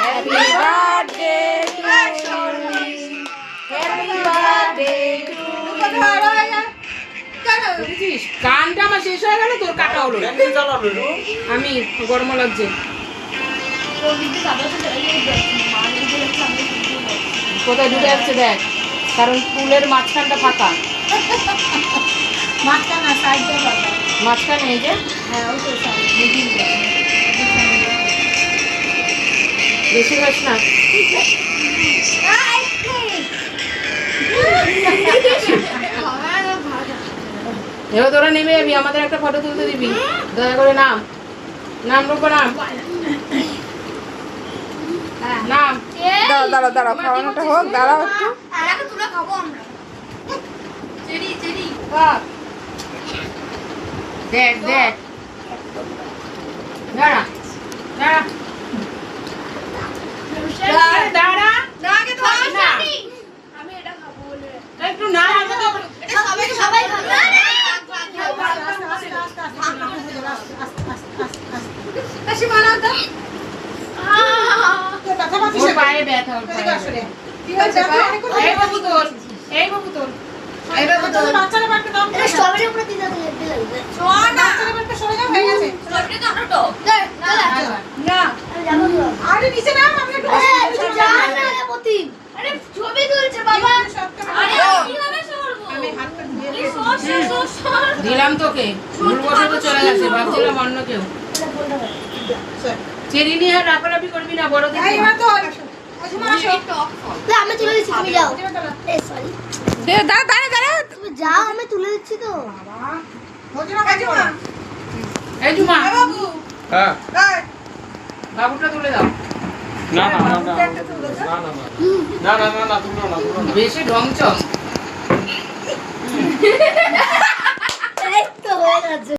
Happy birthday to you. Happy birthday to you. গানটা আমার শেষ হয়ে গেল, তোর কাটা হলো। আমি গরম লাগছে। কোথায় ঢুকে যাচ্ছে দেখ, কারণ পুলের মাঝখানটা ফাঁকা। মাঝখানে এই যে বেশি খাস না। এবার তোরা নেমে যাবি, আমাদের একটা ফটো তুলতে দিবি দয়া করে। নাম নাম রূপা নাম নাম। দাঁড়াও দাঁড়াও, খাওয়ানোটা হোক, দাঁড়াও একটু। দেখ দেখ, দাঁড়া দাঁড়া দাঁড়া, একটু না পায়ে ব্যথা। এই বাবু তোর, এই বাবু তোর, এই বাবু তোর বাচ্চারা বাড়তে দাও। এটা স্ট্রবেরি উপরে দিতে লাগবে। শোন না, বাচ্চারা বাড়তে সরে যাও, হয়ে গেছে। স্ট্রবেরি তো আটো না, আরে নিচে নাও। আমি একটু যা না রে মতি, আরে ছবি তুলছে বাবা। আরে কিভাবে সরবো? আমি হাতটা দিয়ে দিলাম তোকে। ভুল বসে তো চলে গেছে, ভাবছিলাম অন্য কেউ। চেরি নিয়ে আর রাপারাপি করবি না, বড় দিদি। এই তো আমি তুলে দিচ্ছি, তুমি যাও। এই সরি, দাঁড়া দাঁড়া দাঁড়া, তুমি যাও, আমি তুলে দিচ্ছি তো। এই জুমা, বাবু। হ্যাঁ, বাবুটা তুলে দাও। না না না না না না না না, তুলো না, তুলো না। বেশি ঢংচং। এই তো হয়ে গেছে।